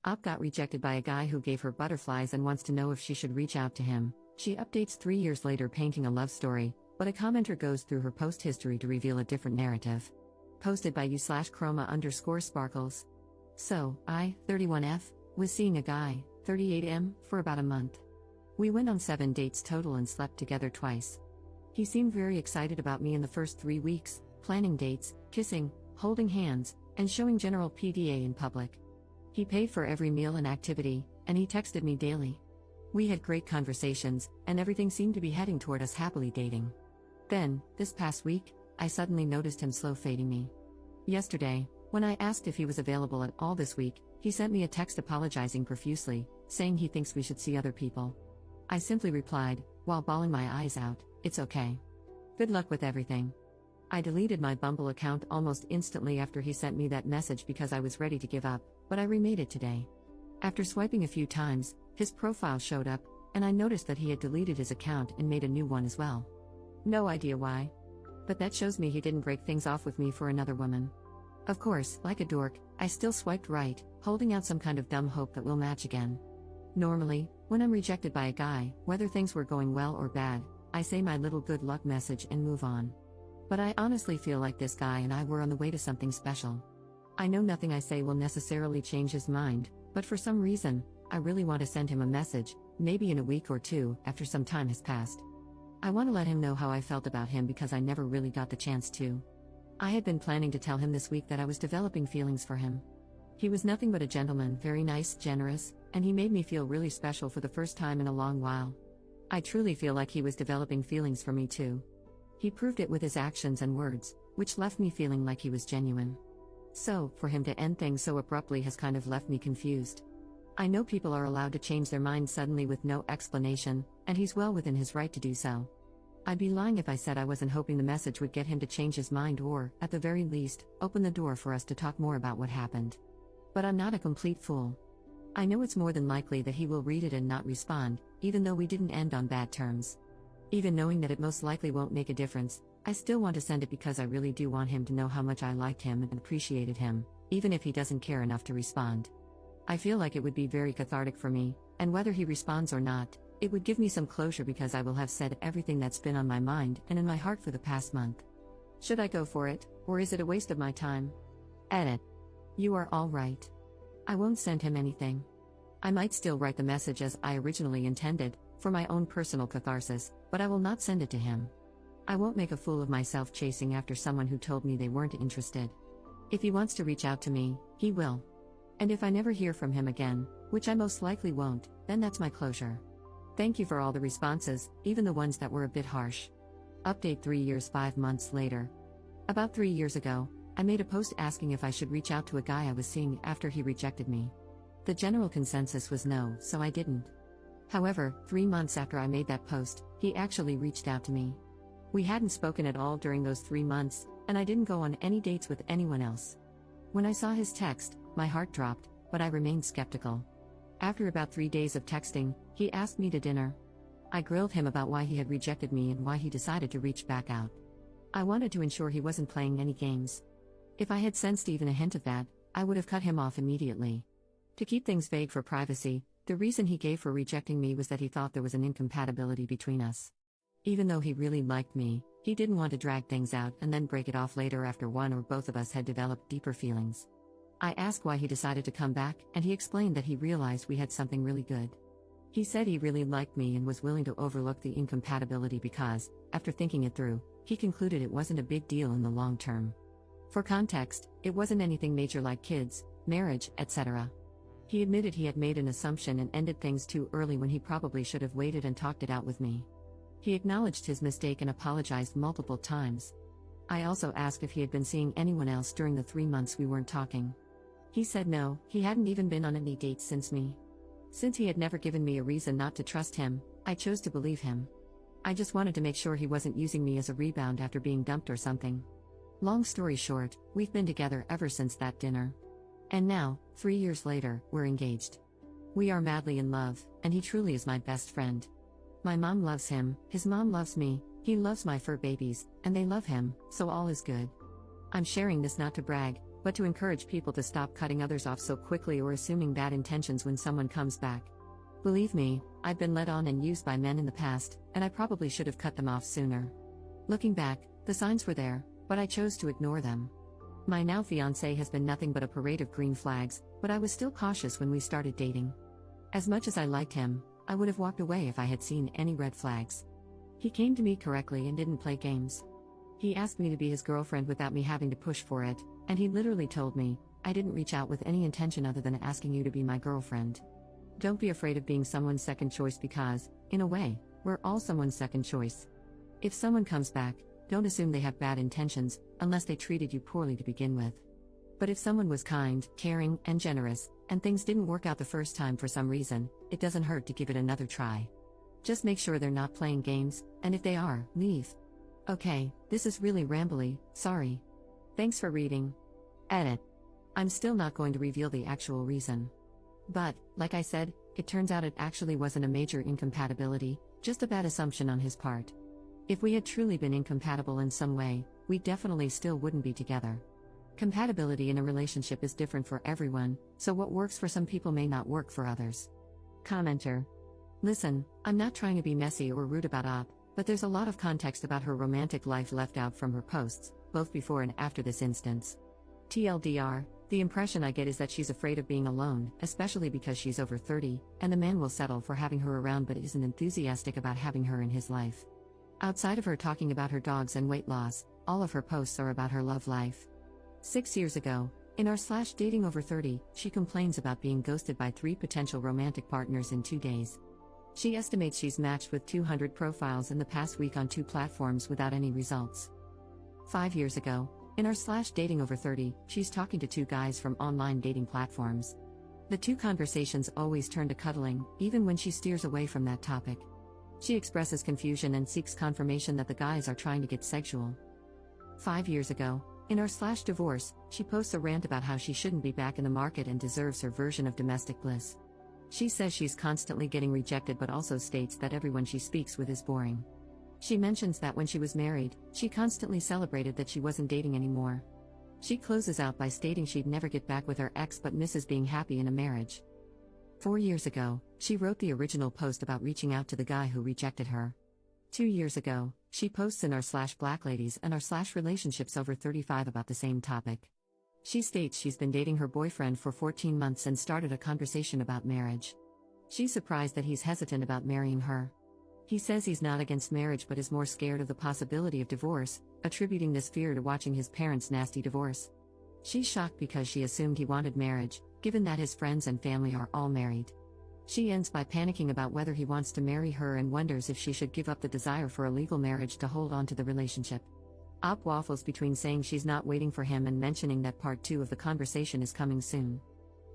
Op got rejected by a guy who gave her butterflies and wants to know if she should reach out to him. She updates 3 years later painting a love story, but a commenter goes through her post history to reveal a different narrative. Posted by u/chroma_sparkles. So, I, 31F, was seeing a guy, 38M, for about a month. We went on 7 dates total and slept together twice. He seemed very excited about me in the first 3 weeks, planning dates, kissing, holding hands, and showing general PDA in public. He paid for every meal and activity, and he texted me daily. We had great conversations, and everything seemed to be heading toward us happily dating. Then, this past week, I suddenly noticed him slow fading me. Yesterday, when I asked if he was available at all this week, he sent me a text apologizing profusely, saying he thinks we should see other people. I simply replied, while bawling my eyes out, "It's okay. Good luck with everything." I deleted my Bumble account almost instantly after he sent me that message because I was ready to give up, but I remade it today. After swiping a few times, his profile showed up, and I noticed that he had deleted his account and made a new one as well. No idea why. But that shows me he didn't break things off with me for another woman. Of course, like a dork, I still swiped right, holding out some kind of dumb hope that we'll match again. Normally, when I'm rejected by a guy, whether things were going well or bad, I say my little good luck message and move on. But I honestly feel like this guy and I were on the way to something special. I know nothing I say will necessarily change his mind, but for some reason, I really want to send him a message, maybe in a week or two, after some time has passed. I want to let him know how I felt about him because I never really got the chance to. I had been planning to tell him this week that I was developing feelings for him. He was nothing but a gentleman, very nice, generous, and he made me feel really special for the first time in a long while. I truly feel like he was developing feelings for me too. He proved it with his actions and words, which left me feeling like he was genuine. So, for him to end things so abruptly has kind of left me confused. I know people are allowed to change their minds suddenly with no explanation, and he's well within his right to do so. I'd be lying if I said I wasn't hoping the message would get him to change his mind or, at the very least, open the door for us to talk more about what happened. But I'm not a complete fool. I know it's more than likely that he will read it and not respond, even though we didn't end on bad terms. Even knowing that it most likely won't make a difference, I still want to send it because I really do want him to know how much I liked him and appreciated him, even if he doesn't care enough to respond. I feel like it would be very cathartic for me, and whether he responds or not, it would give me some closure because I will have said everything that's been on my mind and in my heart for the past month. Should I go for it, or is it a waste of my time? Edit. You are all right. I won't send him anything. I might still write the message as I originally intended, for my own personal catharsis, but I will not send it to him. I won't make a fool of myself chasing after someone who told me they weren't interested. If he wants to reach out to me, he will. And if I never hear from him again, which I most likely won't, then that's my closure. Thank you for all the responses, even the ones that were a bit harsh. Update 3 years 5 months later. About 3 years ago, I made a post asking if I should reach out to a guy I was seeing after he rejected me. The general consensus was no, so I didn't. However, 3 months after I made that post, he actually reached out to me. We hadn't spoken at all during those 3 months, and I didn't go on any dates with anyone else. When I saw his text, my heart dropped, but I remained skeptical. After about 3 days of texting, he asked me to dinner. I grilled him about why he had rejected me and why he decided to reach back out. I wanted to ensure he wasn't playing any games. If I had sensed even a hint of that, I would have cut him off immediately. To keep things vague for privacy, the reason he gave for rejecting me was that he thought there was an incompatibility between us. Even though he really liked me, he didn't want to drag things out and then break it off later after one or both of us had developed deeper feelings. I asked why he decided to come back, and he explained that he realized we had something really good. He said he really liked me and was willing to overlook the incompatibility because, after thinking it through, he concluded it wasn't a big deal in the long term. For context, it wasn't anything major like kids, marriage, etc. He admitted he had made an assumption and ended things too early when he probably should have waited and talked it out with me. He acknowledged his mistake and apologized multiple times. I also asked if he had been seeing anyone else during the 3 months we weren't talking. He said no, he hadn't even been on any dates since me. Since he had never given me a reason not to trust him, I chose to believe him. I just wanted to make sure he wasn't using me as a rebound after being dumped or something. Long story short, we've been together ever since that dinner. And now, 3 years later, we're engaged. We are madly in love, and he truly is my best friend. My mom loves him, his mom loves me, he loves my fur babies, and they love him, so all is good. I'm sharing this not to brag, but to encourage people to stop cutting others off so quickly or assuming bad intentions when someone comes back. Believe me, I've been led on and used by men in the past, and I probably should have cut them off sooner. Looking back, the signs were there, but I chose to ignore them. My now fiancé has been nothing but a parade of green flags, but I was still cautious when we started dating. As much as I liked him, I would have walked away if I had seen any red flags. He came to me correctly and didn't play games. He asked me to be his girlfriend without me having to push for it, and he literally told me, "I didn't reach out with any intention other than asking you to be my girlfriend." Don't be afraid of being someone's second choice because, in a way, we're all someone's second choice. If someone comes back, don't assume they have bad intentions, unless they treated you poorly to begin with. But if someone was kind, caring, and generous, and things didn't work out the first time for some reason, it doesn't hurt to give it another try. Just make sure they're not playing games, and if they are, leave. Okay, this is really rambly, sorry. Thanks for reading. Edit. I'm still not going to reveal the actual reason. But, like I said, it turns out it actually wasn't a major incompatibility, just a bad assumption on his part. If we had truly been incompatible in some way, we definitely still wouldn't be together. Compatibility in a relationship is different for everyone, so what works for some people may not work for others. Commenter. Listen, I'm not trying to be messy or rude about Op, but there's a lot of context about her romantic life left out from her posts, both before and after this instance. TLDR, the impression I get is that she's afraid of being alone, especially because she's over 30, and the man will settle for having her around but isn't enthusiastic about having her in his life. Outside of her talking about her dogs and weight loss, all of her posts are about her love life. 6 years ago, in our /dating over 30, she complains about being ghosted by 3 potential romantic partners in 2 days. She estimates she's matched with 200 profiles in the past week on 2 platforms without any results. 5 years ago, in our /dating over 30, she's talking to 2 guys from online dating platforms. The 2 conversations always turn to cuddling, even when she steers away from that topic. She expresses confusion and seeks confirmation that the guys are trying to get sexual. 5 years ago, in our /divorce, she posts a rant about how she shouldn't be back in the market and deserves her version of domestic bliss. She says she's constantly getting rejected but also states that everyone she speaks with is boring. She mentions that when she was married, she constantly celebrated that she wasn't dating anymore. She closes out by stating she'd never get back with her ex but misses being happy in a marriage. 4 years ago, she wrote the original post about reaching out to the guy who rejected her. 2 years ago, she posts in our /Black Ladies and our /Relationships over 35 about the same topic. She states she's been dating her boyfriend for 14 months and started a conversation about marriage. She's surprised that he's hesitant about marrying her. He says he's not against marriage but is more scared of the possibility of divorce, attributing this fear to watching his parents' nasty divorce. She's shocked because she assumed he wanted marriage, given that his friends and family are all married. She ends by panicking about whether he wants to marry her and wonders if she should give up the desire for a legal marriage to hold on to the relationship. Op waffles between saying she's not waiting for him and mentioning that part 2 of the conversation is coming soon.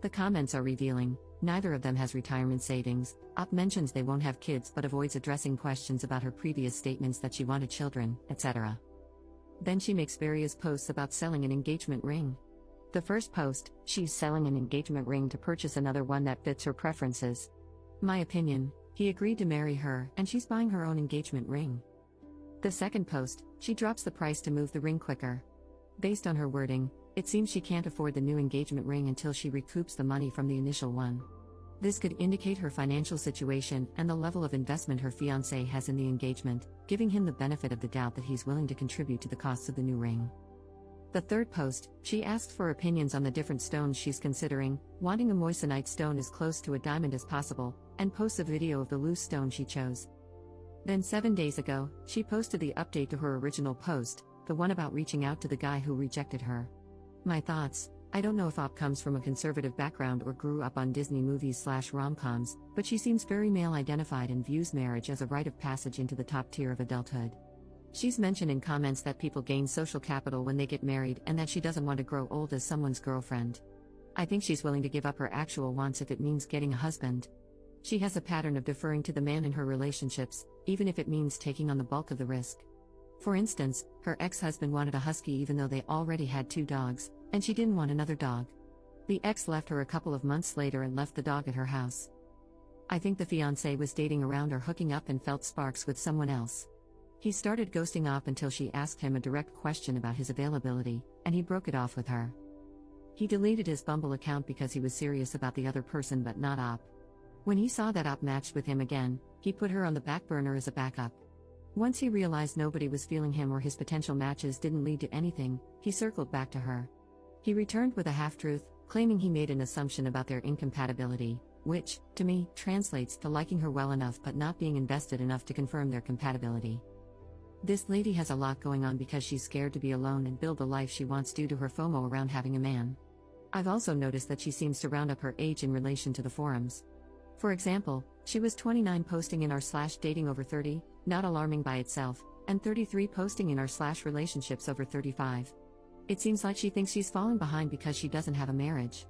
The comments are revealing, neither of them has retirement savings. Op mentions they won't have kids but avoids addressing questions about her previous statements that she wanted children, etc. Then she makes various posts about selling an engagement ring. The first post, she's selling an engagement ring to purchase another one that fits her preferences. My opinion, he agreed to marry her and she's buying her own engagement ring. The second post, she drops the price to move the ring quicker. Based on her wording, it seems she can't afford the new engagement ring until she recoups the money from the initial one. This could indicate her financial situation and the level of investment her fiancé has in the engagement, giving him the benefit of the doubt that he's willing to contribute to the costs of the new ring. The third post, she asks for opinions on the different stones she's considering, wanting a moissanite stone as close to a diamond as possible, and posts a video of the loose stone she chose. Then 7 days ago, she posted the update to her original post, the one about reaching out to the guy who rejected her. My thoughts: I don't know if Op comes from a conservative background or grew up on Disney movies /rom-coms, but she seems very male-identified and views marriage as a rite of passage into the top tier of adulthood. She's mentioned in comments that people gain social capital when they get married and that she doesn't want to grow old as someone's girlfriend. I think she's willing to give up her actual wants if it means getting a husband. She has a pattern of deferring to the man in her relationships, even if it means taking on the bulk of the risk. For instance, her ex-husband wanted a husky even though they already had 2 dogs, and she didn't want another dog. The ex left her a couple of months later and left the dog at her house. I think the fiancé was dating around or hooking up and felt sparks with someone else. He started ghosting Op until she asked him a direct question about his availability, and he broke it off with her. He deleted his Bumble account because he was serious about the other person but not Op. When he saw that Op matched with him again, he put her on the back burner as a backup. Once he realized nobody was feeling him or his potential matches didn't lead to anything, he circled back to her. He returned with a half-truth, claiming he made an assumption about their incompatibility, which, to me, translates to liking her well enough but not being invested enough to confirm their compatibility. This lady has a lot going on because she's scared to be alone and build the life she wants due to her FOMO around having a man. I've also noticed that she seems to round up her age in relation to the forums. For example, she was 29 posting in r/dating over 30, not alarming by itself, and 33 posting in r/relationships over 35. It seems like she thinks she's falling behind because she doesn't have a marriage.